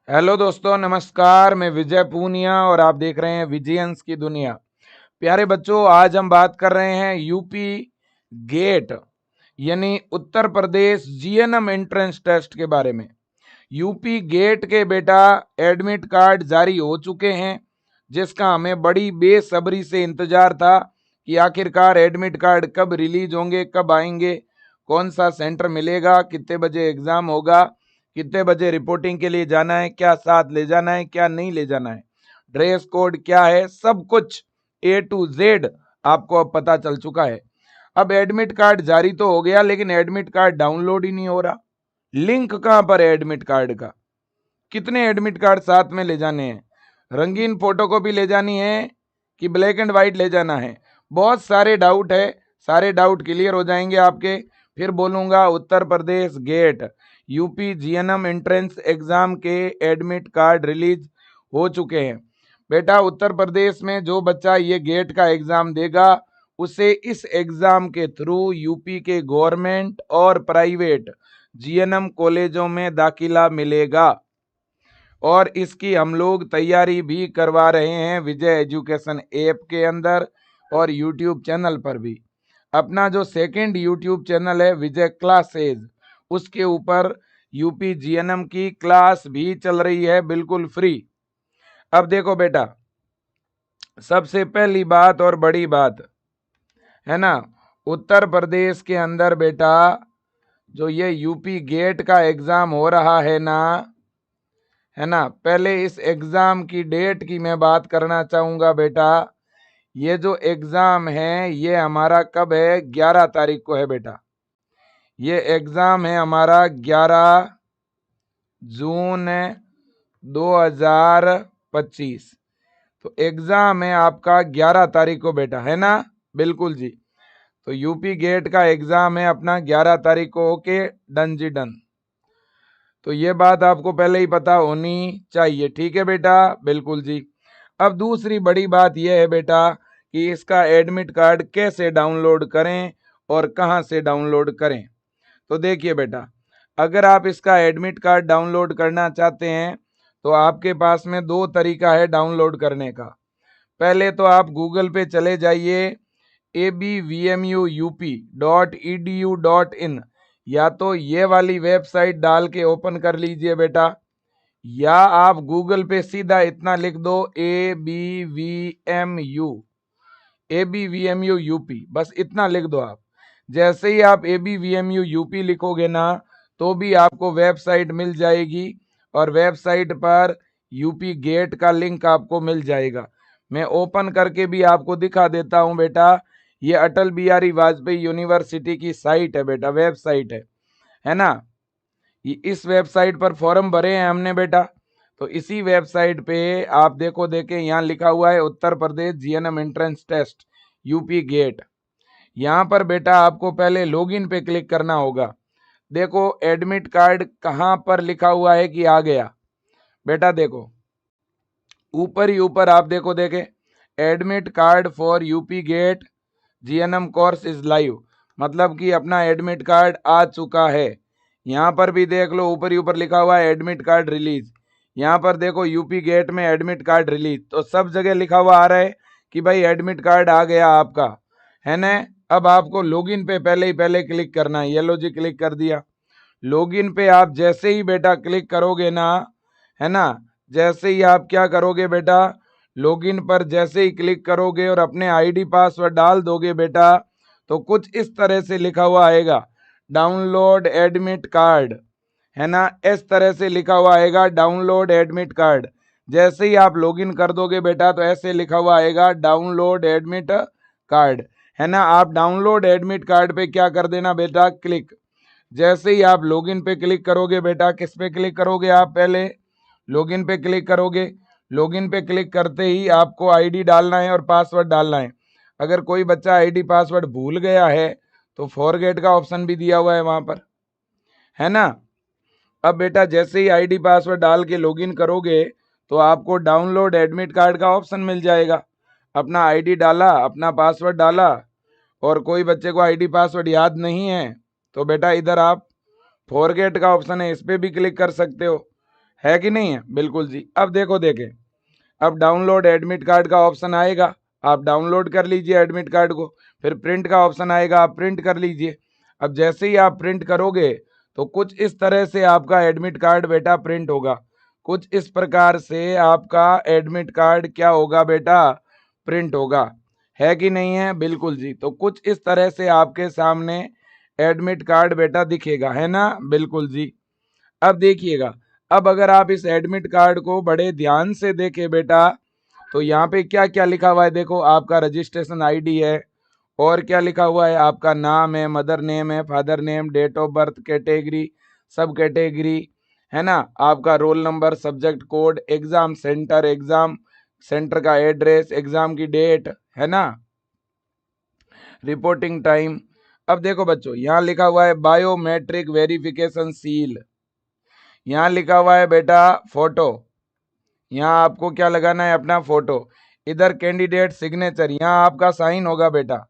Hello दोस्तों, नमस्कार। मैं विजय पूनिया और आप देख रहे हैं विजियंस की दुनिया। प्यारे बच्चों, आज हम बात कर रहे हैं यूपी गेट यानी उत्तर प्रदेश जीएनएम एंट्रेंस टेस्ट के बारे में। यूपी गेट के बेटा एडमिट कार्ड जारी हो चुके हैं, जिसका हमें बड़ी बेसब्री से इंतजार था कि आखिरकार एडमिट कार्ड कब रिलीज होंगे, कब आएंगे, कौन सा सेंटर मिलेगा, कितने बजे एग्जाम होगा, कितने बजे रिपोर्टिंग के लिए जाना है, क्या साथ ले जाना है, क्या नहीं ले जाना है, ड्रेस कोड क्या है, सब कुछ ए टू जेड आपको अब पता चल चुका है। अब एडमिट कार्ड जारी तो हो गया, लेकिन एडमिट कार्ड डाउनलोड ही नहीं हो रहा। लिंक कहां पर है एडमिट कार्ड का? कितने एडमिट कार्ड साथ में ले जाने हैं? रंगीन फोटो कॉपी ले जानी है कि ब्लैक एंड व्हाइट ले जाना है? बहुत सारे डाउट है, सारे डाउट क्लियर हो जाएंगे आपके। फिर बोलूंगा Uttar Pradesh GET UP GNM entrance exam के एडमिट कार्ड रिलीज हो चुके हैं। बेटा, उत्तर प्रदेश में जो बच्चा ये गेट का एग्जाम देगा उसे इस एग्जाम के थ्रू यूपी के गवर्नमेंट और प्राइवेट जीएनएम कॉलेजों में दाखिला मिलेगा। और इसकी हम लोग तैयारी भी करवा रहे हैं विजय एजुकेशन ऐप के अंदर और यूट्यूब चैनल पर भी। अपना जो सेकंड यूट्यूब चैनल है विजय क्लासेज, उसके ऊपर यूपी जीएनएम की क्लास भी चल रही है बिल्कुल फ्री। अब देखो बेटा, सबसे पहली बात और बड़ी बात है ना, उत्तर प्रदेश के अंदर बेटा जो ये यूपी गेट का एग्जाम हो रहा है ना, है ना, पहले इस एग्जाम की डेट की मैं बात करना चाहूंगा बेटा। ये जो एग्जाम है ये हमारा कब है? 11 तारीख को है बेटा। ये एग्जाम है हमारा 11 जून 2025। तो एग्जाम है आपका 11 तारीख को बेटा, है ना? बिल्कुल जी। तो यूपी गेट का एग्जाम है अपना 11 तारीख को। ओके, डन जी डन। तो ये बात आपको पहले ही पता होनी चाहिए, ठीक है बेटा? बिल्कुल जी। अब दूसरी बड़ी बात यह है बेटा कि इसका एडमिट कार्ड कैसे डाउनलोड करें और कहां से डाउनलोड करें। तो देखिए बेटा, अगर आप इसका एडमिट कार्ड डाउनलोड करना चाहते हैं तो आपके पास में दो तरीका है डाउनलोड करने का। पहले तो आप गूगल पे चले जाइए abvmuup.edu.in, या तो ये वाली वेबसाइट डाल के ओपन कर लीजिए बेटा, या आप गूगल पे सीधा इतना लिख दो abvmu यूपी, बस इतना लिख दो आप। जैसे ही आप abvmu यूपी लिखोगे ना तो भी आपको वेबसाइट मिल जाएगी और वेबसाइट पर यूपी गेट का लिंक आपको मिल जाएगा। मैं ओपन करके भी आपको दिखा देता हूं बेटा। ये अटल बिहारी वाजपेयी यूनिवर्सिटी की साइट है बेटा, वेबसाइट है ना। इस वेबसाइट पर फॉर्म भरे हैं हमने बेटा। तो इसी वेबसाइट पे आप देखो, देखे यहाँ लिखा हुआ है Uttar Pradesh GNM entrance test UP GET. यहाँ पर बेटा आपको पहले लॉगिन पे क्लिक करना होगा। देखो एडमिट कार्ड कहाँ पर लिखा हुआ है कि आ गया बेटा, देखो ऊपर ही ऊपर आप देखो, देखे admit card for UP GET GNM course is live, मतलब कि अपना एडमिट कार्ड आ चुका है। यहाँ पर भी देख लो ऊपर ही ऊपर लिखा हुआ है एडमिट कार्ड रिलीज। यहाँ पर देखो यूपी गेट में एडमिट कार्ड रिलीज, तो सब जगह लिखा हुआ आ रहा है कि भाई एडमिट कार्ड आ गया आपका, है ना। अब आपको लॉगिन पे पहले क्लिक करना है। ये लो जी, क्लिक कर दिया। लॉगिन पे आप जैसे ही बेटा क्लिक करोगे ना, है ना, जैसे ही आप क्या करोगे बेटा, लॉगिन पर जैसे ही क्लिक करोगे और अपने आईडी पासवर्ड डाल दोगे बेटा, तो कुछ इस तरह से लिखा हुआ आएगा डाउनलोड एडमिट कार्ड, है ना। इस तरह से लिखा हुआ आएगा डाउनलोड एडमिट कार्ड। जैसे ही आप लॉगिन कर दोगे बेटा तो ऐसे लिखा हुआ आएगा डाउनलोड एडमिट कार्ड, है ना। आप डाउनलोड एडमिट कार्ड पे क्या कर देना बेटा, क्लिक। जैसे ही आप लॉगिन पे क्लिक करोगे बेटा, किस पे क्लिक करोगे आप? पहले लॉगिन पे क्लिक करोगे। लॉगिन पे क्लिक करते ही आपको आईडी डालना है और पासवर्ड डालना है। अगर कोई बच्चा आईडी पासवर्ड भूल गया है तो फॉरगेट का ऑप्शन भी दिया हुआ है वहां पर, है ना। अब बेटा जैसे ही आईडी पासवर्ड डाल के लॉगिन करोगे तो आपको डाउनलोड एडमिट कार्ड का ऑप्शन मिल जाएगा। अपना आईडी डाला, अपना पासवर्ड डाला, और कोई बच्चे को आईडी पासवर्ड याद नहीं है तो बेटा इधर आप फॉरगेट का ऑप्शन है, इस पे भी क्लिक कर सकते हो, है कि नहीं है? बिल्कुल जी। अब देखो देखें, अब डाउनलोड एडमिट कार्ड का ऑप्शन आएगा, आप डाउनलोड कर लीजिए एडमिट कार्ड को। फिर प्रिंट का ऑप्शन आएगा, आप प्रिंट कर लीजिए। अब जैसे ही आप प्रिंट करोगे तो कुछ इस तरह से आपका एडमिट कार्ड बेटा प्रिंट होगा। कुछ इस प्रकार से आपका एडमिट कार्ड क्या होगा बेटा? प्रिंट होगा। है कि नहीं है? बिल्कुल जी। तो कुछ इस तरह से आपके सामने एडमिट कार्ड बेटा दिखेगा, है ना? बिल्कुल जी। अब देखिएगा, अब अगर आप इस एडमिट कार्ड को बड़े ध्यान से देखें बेटा, तो यहाँ पे क्या क्या लिखा हुआ है देखो, आपका रजिस्ट्रेशन आईडी है, और क्या लिखा हुआ है, आपका नाम है, मदर नेम है, father name, date of birth, category, सब कैटेगरी, है ना, आपका roll number, subject code, exam centre का एड्रेस, एग्जाम की डेट, है ना, रिपोर्टिंग टाइम। अब देखो बच्चों, यहाँ लिखा हुआ है बायोमेट्रिक वेरिफिकेशन सील, यहाँ लिखा हुआ है बेटा फोटो, यहाँ आपको क्या लगाना है, अपना फोटो। इधर कैंडिडेट सिग्नेचर, यहाँ आपका साइन होगा बेटा,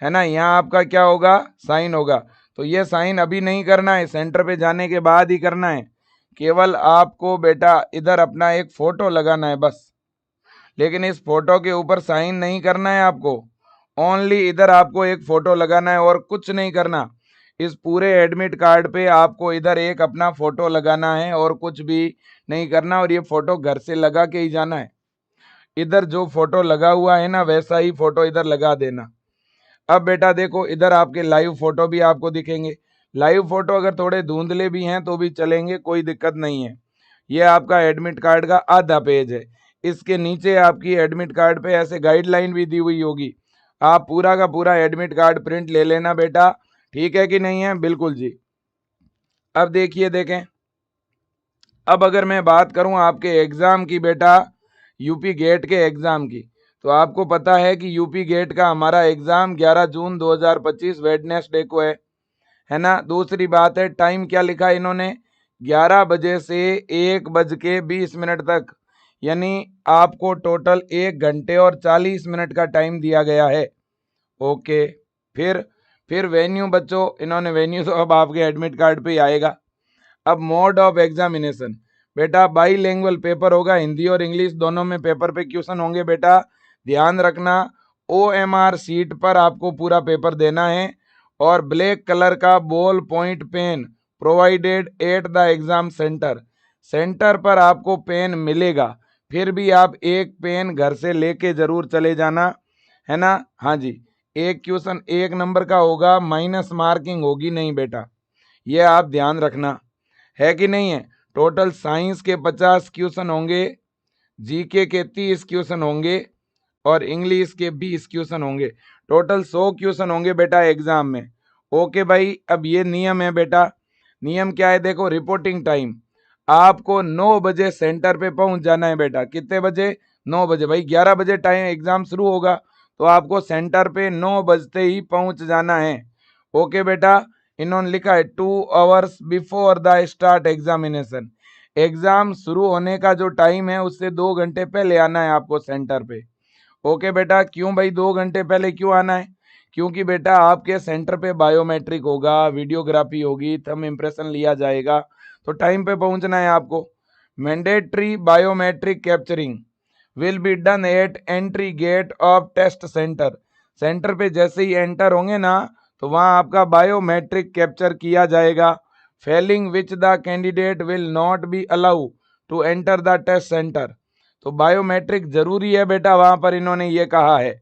है ना, यहाँ आपका क्या होगा, साइन होगा। तो ये साइन अभी नहीं करना है, सेंटर पे जाने के बाद ही करना है। केवल आपको बेटा इधर अपना एक फोटो लगाना है बस, लेकिन इस फोटो के ऊपर साइन नहीं करना है आपको, ओनली इधर आपको एक फोटो लगाना है और कुछ नहीं करना। इस पूरे एडमिट कार्ड पे आपको इधर एक अपना फोटो लगाना है और कुछ भी नहीं करना, और ये फोटो घर से लगा के ही जाना है। इधर जो फोटो लगा हुआ है ना, वैसा ही फोटो इधर लगा देना। अब बेटा देखो, इधर आपके लाइव फोटो भी आपको दिखेंगे। लाइव फोटो अगर थोड़े धुंधले भी हैं तो भी चलेंगे, कोई दिक्कत नहीं है। ये आपका एडमिट कार्ड का आधा पेज है। इसके नीचे आपकी एडमिट कार्ड पे ऐसे गाइडलाइन भी दी हुई होगी, आप पूरा का पूरा एडमिट कार्ड प्रिंट ले लेना बेटा, ठीक है कि नहीं है? बिल्कुल जी। अब देखिए देखें, अब अगर मैं बात करूं आपके एग्जाम की बेटा, यूपी गेट के एग्जाम की, तो आपको पता है कि यूपी गेट का हमारा एग्जाम 11 जून 2025 वेडनेसडे को है ना। दूसरी बात है, टाइम क्या लिखा है इन्होंने, 11 बजे से 1:20 तक, यानी आपको टोटल 1 घंटे और 40 मिनट का टाइम दिया गया है। ओके, फिर वेन्यू बच्चों, इन्होंने वेन्यू तो अब आपके एडमिट कार्ड पे ही आएगा। अब मोड ऑफ एग्जामिनेशन, बेटा बाईलिंगुअल पेपर होगा, हिंदी और इंग्लिश दोनों में पेपर पे क्वेश्चन होंगे बेटा, ध्यान रखना। OMR सीट पर आपको पूरा पेपर देना है, और ब्लैक कलर का ball point pen provided at the exam centre, centre पर आपको पेन मिलेगा, फिर भी आप एक पेन घर से लेके जरूर चले जाना, है ना। हाँ जी, एक क्वेश्चन 1 नंबर का होगा, माइनस मार्किंग होगी नहीं बेटा, ये आप ध्यान रखना, है कि नहीं है। टोटल साइंस के 50 क्वेश्चन होंगे, जीके के 30 क्वेश्चन होंगे, और इंग्लिश के 20 क्वेश्चन होंगे। टोटल 100 क्वेश्चन होंगे बेटा एग्जाम में। ओके भाई, अब ये नियम है बेटा। नियम क्या है देखो, रिपोर्टिंग टाइम, आपको 9 बजे सेंटर पे पहुंच जाना है बेटा। कितने बजे? 9 बजे। भाई 11 बजे टाइम एग्जाम शुरू होगा, तो आपको सेंटर पे 9 बजते ही पहुंच जाना है। ओके बेटा, इन्होंने लिखा है 2 hours before the start examination, exam शुरू होने का जो टाइम है उससे 2 घंटे पहले आना है आपको सेंटर पे। ओके बेटा, क्यों भाई 2 घंटे पहले क्यों आना है? क्योंकि बेटा आपके सेंटर पे बायोमेट्रिक होगा, वीडियोग्राफी होगी, थंब इम्प्रेशन लिया जाएगा, तो टाइम पे पहुंचना है आपको। Mandatory biometric capturing will be done at entry gate of test centre, centre पे जैसे ही एंटर होंगे ना, तो वहां आपका बायोमेट्रिक कैप्चर किया जाएगा। Failing which the candidate will not be allow to enter the test centre, तो बायोमेट्रिक जरूरी है बेटा, वहां पर इन्होंने ये कहा है,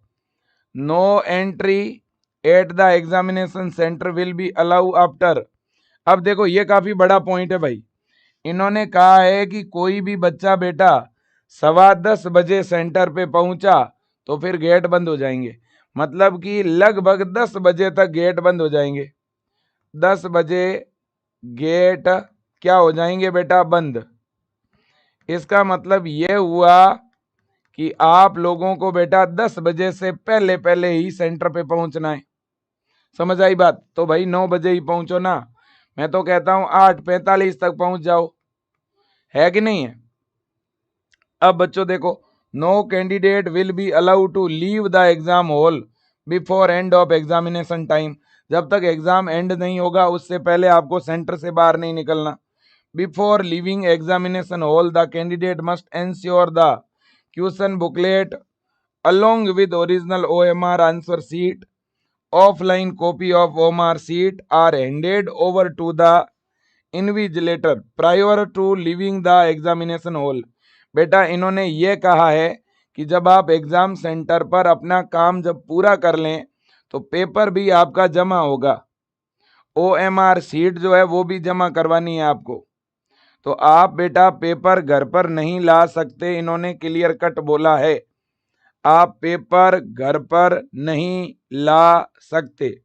no entry at the examination centre will be allow after. अब देखो ये काफी बड़ा पॉइंट है भाई, इन्होंने कहा है कि कोई भी बच्चा बेटा 10:15 बजे सेंटर पे पहुंचा तो फिर गेट बंद हो जाएंगे, मतलब कि लगभग 10 बजे तक गेट बंद हो जाएंगे। 10 बजे गेट क्या हो जाएंगे बेटा? बंद। इसका मतलब ये हुआ कि आप लोगों को बेटा 10 बजे से पहले पहले ही सेंटर पे पहुंचना है। समझ आई बात? तो भाई 9 बजे ही पहुंचो ना, मैं तो कहता हूं 8:45 तक पहुंच जाओ, है कि नहीं है। अब बच्चों देखो, no candidate will be allowed to leave the exam hall before end of examination time, जब तक एग्जाम एंड नहीं होगा उससे पहले आपको सेंटर से बाहर नहीं निकलना। Before leaving examination hall, the candidate must ensure the question booklet along with original OMR answer sheet, offline copy of OMR sheet are handed over to the invigilator prior to leaving the examination hall. बेटा इन्होंने ये कहा है कि जब आप exam centre पर अपना काम जब पूरा कर लें तो पेपर भी आपका जमा होगा, OMR सीट जो है वो भी जमा करवानी है आपको। तो आप बेटा पेपर घर पर नहीं ला सकते, इन्होंने क्लियर कट बोला है, आप पेपर घर पर नहीं ला सकते।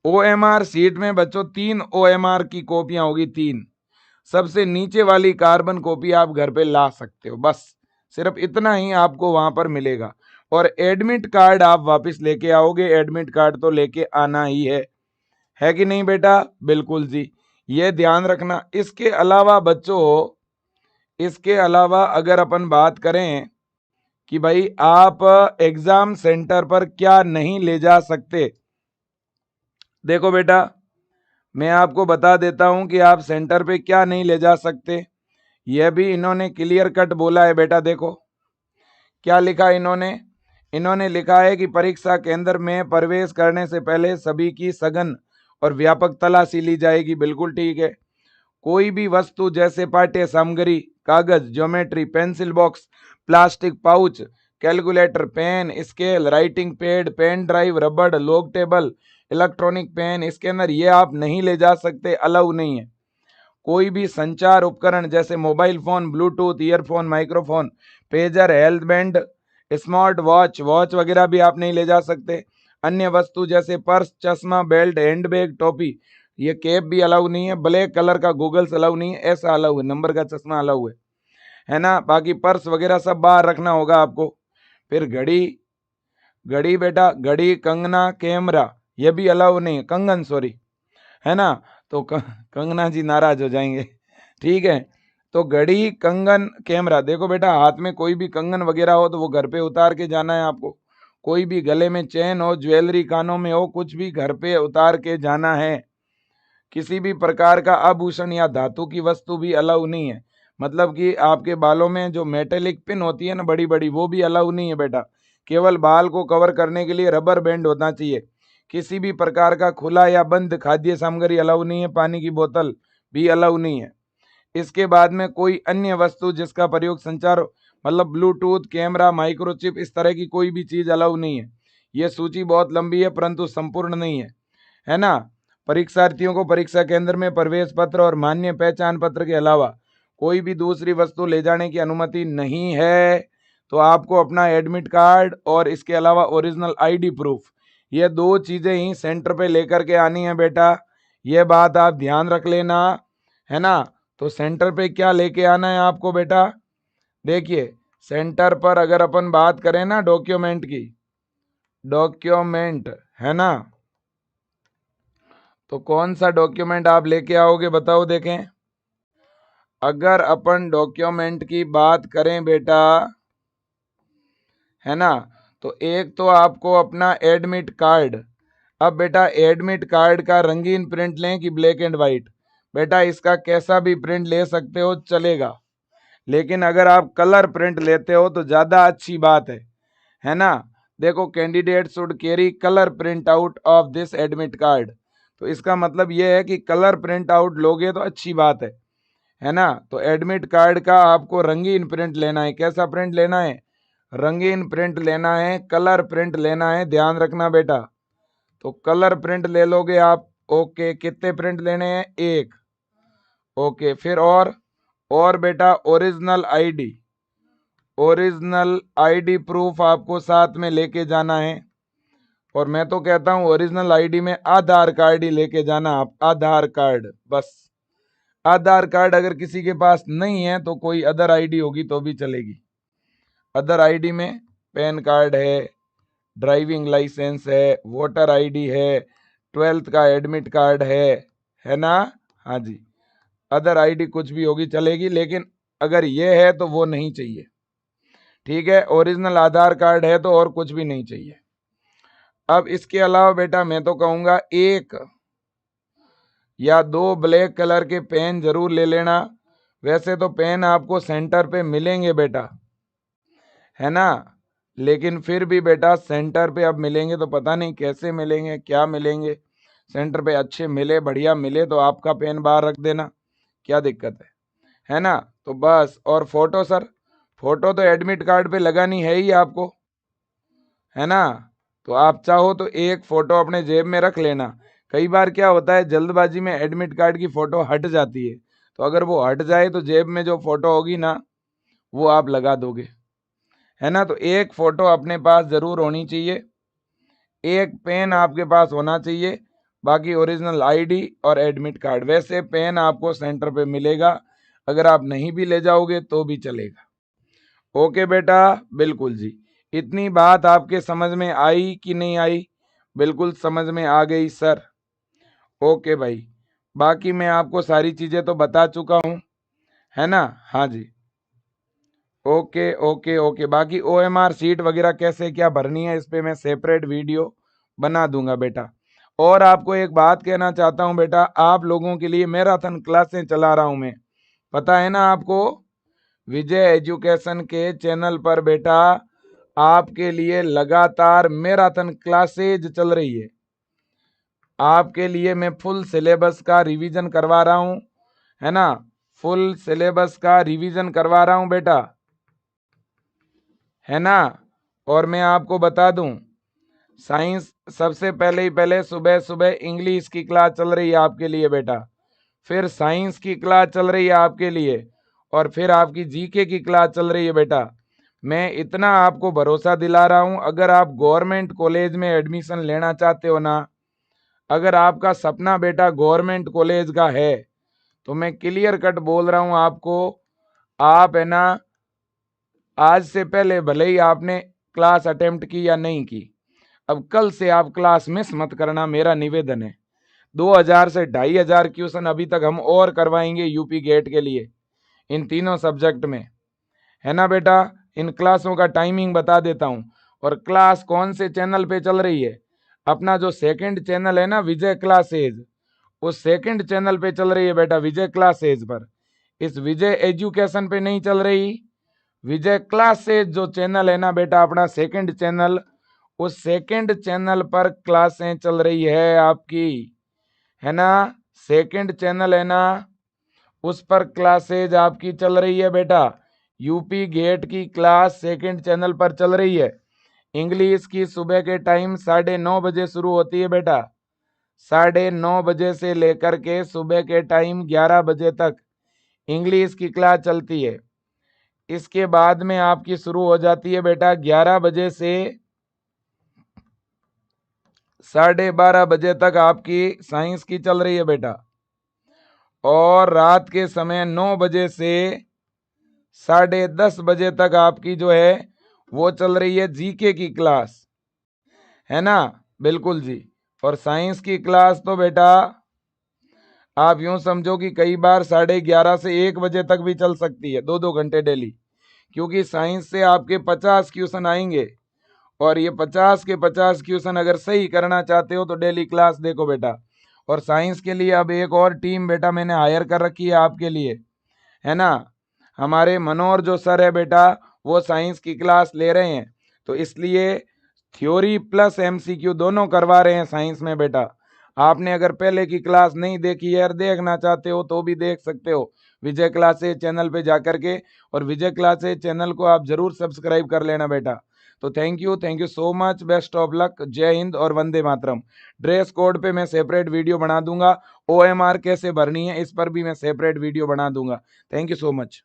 OMR सीट में बच्चों 3 OMR की कॉपियां होगी, 3। सबसे नीचे वाली कार्बन कॉपी आप घर पे ला सकते हो, बस सिर्फ इतना ही आपको वहां पर मिलेगा। और एडमिट कार्ड आप वापस लेके आओगे, एडमिट कार्ड तो लेके आना ही है कि नहीं बेटा? बिल्कुल जी, ये ध्यान रखना। इसके अलावा बच्चों, इसके अलावा अगर अपन बात करें कि भाई आप एग्जाम सेंटर पर क्या नहीं ले जा सकते, देखो बेटा मैं आपको बता देता हूं कि आप सेंटर पे क्या नहीं ले जा सकते। यह भी इन्होंने क्लियर कट बोला है बेटा। देखो क्या लिखा इन्होंने लिखा है कि परीक्षा केंद्र में प्रवेश करने से पहले सभी की सघन और व्यापक तलाशी ली जाएगी। बिल्कुल ठीक है। कोई भी वस्तु जैसे पाठ्य सामग्री, कागज, geometry, pencil box, plastic pouch, calculator, pen, scale, writing pad, pen drive, रबड़, log table, electronic pen, scanner, ये आप नहीं ले जा सकते, अलाउ नहीं है। कोई भी संचार उपकरण जैसे mobile phone, Bluetooth, earphone, microphone, pager, health band, smart watch, watch वगैरह भी आप नहीं ले जा सकते। अन्य वस्तु जैसे पर्स, चश्मा, बेल्ट, हैंडबैग, टोपी, ये कैप भी अलाउ नहीं है। ब्लैक कलर का गूगल्स अलाउ नहीं है, ऐसा अलाउ है। नंबर का चश्मा अलाउ है ना। बाकी पर्स वगैरह सब बाहर रखना होगा आपको। फिर घड़ी बेटा, घड़ी, कंगना, कैमरा, ये भी अलाउ नहीं है। कंगन सॉरी, है ना, तो कंगना जी नाराज हो जाएंगे। ठीक है, तो घड़ी, कंगन, कैमरा। देखो बेटा हाथ में कोई भी कंगन वगैरह हो तो वो घर पे उतार के जाना है आपको। कोई भी गले में चेन हो, ज्वेलरी कानों में हो, कुछ भी घर पे उतार के जाना है। किसी भी प्रकार का आभूषण या धातु की वस्तु भी अलाउ नहीं है। मतलब कि आपके बालों में जो मेटेलिक पिन होती है ना बड़ी बड़ी, वो भी अलाउ नहीं है बेटा। केवल बाल को कवर करने के लिए रबर बैंड होना चाहिए। किसी भी प्रकार का खुला या बंद खाद्य सामग्री अलाउ नहीं है। पानी की बोतल भी अलाउ नहीं है। इसके बाद में कोई अन्य वस्तु जिसका प्रयोग संचार, मतलब ब्लूटूथ, कैमरा, माइक्रोचिप, इस तरह की कोई भी चीज अलाउ नहीं है। यह सूची बहुत लंबी है परंतु संपूर्ण नहीं है ना। परीक्षार्थियों को परीक्षा केंद्र में प्रवेश पत्र और मान्य पहचान पत्र के अलावा कोई भी दूसरी वस्तु ले जाने की अनुमति नहीं है। तो आपको अपना एडमिट कार्ड और इसके अलावा ओरिजिनल आईडी प्रूफ, ये 2 चीजें ही सेंटर पे लेकर के आनी है बेटा। ये बात आप ध्यान रख लेना, है ना। तो सेंटर पे क्या लेके आना है आपको बेटा? देखिए सेंटर पर अगर अपन बात करें ना डॉक्यूमेंट की, डॉक्यूमेंट, है ना, तो कौन सा डॉक्यूमेंट आप लेके आओगे बताओ देखें। अगर अपन डॉक्यूमेंट की बात करें बेटा, है ना, तो एक तो आपको अपना एडमिट कार्ड। अब बेटा एडमिट कार्ड का रंगीन प्रिंट लें कि ब्लैक एंड व्हाइट? बेटा इसका कैसा भी प्रिंट ले सकते हो, चलेगा। लेकिन अगर आप कलर प्रिंट लेते हो तो ज्यादा अच्छी बात है ना। देखो candidate should carry colour print out of this admit card. तो इसका मतलब यह है कि कलर प्रिंट आउट लोगे तो अच्छी बात है ना। तो एडमिट कार्ड का आपको रंगीन प्रिंट लेना है। कैसा प्रिंट लेना है? रंगीन प्रिंट लेना है, कलर प्रिंट लेना है, ध्यान रखना बेटा। तो कलर प्रिंट ले लोगे आप, ओके। कितने प्रिंट लेने हैं? 1, ओके। फिर और बेटा original ID, original ID proof आपको साथ में लेके जाना है। और मैं तो कहता हूं ओरिजिनल आईडी में आधार कार्ड ही लेके जाना आप, आधार कार्ड बस। आधार कार्ड अगर किसी के पास नहीं है तो कोई अदर आईडी होगी तो भी चलेगी। अदर आईडी में पैन कार्ड है, ड्राइविंग लाइसेंस है, वोटर आईडी है, 12th का एडमिट कार्ड है ना। हाँ जी, अदर आईडी कुछ भी होगी चलेगी, लेकिन अगर ये है तो वो नहीं चाहिए। ठीक है, ओरिजिनल आधार कार्ड है तो और कुछ भी नहीं चाहिए। अब इसके अलावा बेटा मैं तो कहूंगा या 2 ब्लैक कलर के पेन जरूर ले लेना। वैसे तो पेन आपको सेंटर पे मिलेंगे बेटा, है ना, लेकिन फिर भी बेटा सेंटर पे अब मिलेंगे तो पता नहीं कैसे मिलेंगे, क्या मिलेंगे। सेंटर पे अच्छे मिले, बढ़िया मिले तो आपका पेन बाहर रख देना, क्या दिक्कत है ना। तो बस, और फोटो सर, फोटो तो एडमिट कार्ड पे लगानी है ही आपको, है ना। तो आप चाहो तो एक फोटो अपने जेब में रख लेना। कई बार क्या होता है, जल्दबाजी में एडमिट कार्ड की फोटो हट जाती है, तो अगर वो हट जाए तो जेब में जो फोटो होगी ना वो आप लगा दोगे, है ना। तो एक फोटो अपने पास जरूर होनी चाहिए, एक पेन आपके पास होना चाहिए, बाकी ओरिजिनल आईडी और एडमिट कार्ड। वैसे पेन आपको सेंटर पे मिलेगा, अगर आप नहीं भी ले जाओगे तो भी चलेगा। ओके बेटा, बिल्कुल जी। इतनी बात आपके समझ में आई कि नहीं आई? बिल्कुल समझ में आ गई सर। ओके भाई, बाकी मैं आपको सारी चीजें तो बता चुका हूं, है ना। हाँ जी, ओके ओके ओके। बाकी ओएमआर सीट वगैरह कैसे क्या भरनी है, इस पे मैं सेपरेट वीडियो बना दूंगा बेटा। और आपको एक बात कहना चाहता हूं बेटा, आप लोगों के लिए मैराथन क्लासें चला रहा हूं मैं, पता है ना आपको। विजय एजुकेशन के चैनल पर बेटा आपके लिए लगातार मैराथन क्लासेज चल रही है। आपके लिए मैं फुल सिलेबस का रिवीजन करवा रहा हूं, है ना, फुल सिलेबस का रिवीजन करवा रहा हूं बेटा, है ना। और मैं आपको बता दूं, साइंस सबसे पहले ही पहले सुबह सुबह इंग्लिश की क्लास चल रही है आपके लिए बेटा, फिर साइंस की क्लास चल रही है आपके लिए, और फिर आपकी जीके की क्लास चल रही है बेटा। मैं इतना आपको भरोसा दिला रहा हूं, अगर आप गवर्नमेंट कॉलेज में एडमिशन लेना चाहते हो ना, अगर आपका सपना बेटा गवर्नमेंट कॉलेज का है, तो मैं क्लियर कट बोल रहा हूं आपको, आप है ना, आज से पहले भले ही आपने क्लास अटेम्प्ट की या नहीं की, अब कल से आप क्लास मिस मत करना, मेरा निवेदन है। 2000 से 2500 क्वेश्चन अभी तक हम और करवाएंगे यूपी गेट के लिए, इन तीनों सब्जेक्ट में, है ना बेटा। इन क्लासों का टाइमिंग बता देता हूं, और क्लास कौन से चैनल पे चल रही है। अपना जो सेकंड चैनल है ना विजय क्लासेज, उस सेकंड चैनल पे चल रही है बेटा, विजय क्लासेज पर। इस विजय एजुकेशन पे नहीं चल रही, विजय क्लासेज जो चैनल है ना बेटा अपना सेकंड चैनल, उस सेकंड चैनल पर क्लासें चल रही है आपकी, है ना। सेकंड चैनल है ना, उस पर क्लासेज आपकी चल रही है बेटा। यूपी गेट की क्लास सेकंड चैनल पर चल रही है। इंग्लिश की सुबह के टाइम 9:30 बजे शुरू होती है बेटा, 9:30 बजे से लेकर के सुबह के टाइम 11 बजे तक इंग्लिश की क्लास चलती है। इसके बाद में आपकी शुरू हो जाती है बेटा 11 बजे से 12:30 बजे तक आपकी साइंस की चल रही है बेटा। और रात के समय 9 बजे से 10:30 बजे तक आपकी जो है वो चल रही है जीके की क्लास, है ना। बिल्कुल जी। और साइंस की क्लास तो बेटा आप यूं समझो कि कई बार 11:30 से 1 बजे तक भी चल सकती है, 2-2 घंटे डेली, क्योंकि साइंस से आपके 50 क्वेश्चन आएंगे, और ये 50 के 50 क्वेश्चन अगर सही करना चाहते हो तो डेली क्लास देखो बेटा। और साइंस के लिए अब एक और टीम बेटा मैंने हायर कर रखी है आपके लिए, है ना। हमारे मनोहर जो सर है बेटा, वो साइंस की क्लास ले रहे हैं, तो इसलिए थ्योरी प्लस एमसीक्यू दोनों करवा रहे हैं साइंस में बेटा। आपने अगर पहले की क्लास नहीं देखी है और देखना चाहते हो तो भी देख सकते हो विजय क्लासेज चैनल पे जाकर के, और विजय क्लासेज चैनल को आप जरूर सब्सक्राइब कर लेना बेटा। तो thank you so much, best of luck, जय हिंद और वंदे मातरम। ड्रेस कोड पे मैं सेपरेट वीडियो बना दूंगा, ओएमआर कैसे भरनी है इस पर भी मैं सेपरेट वीडियो बना दूंगा। Thank you so much.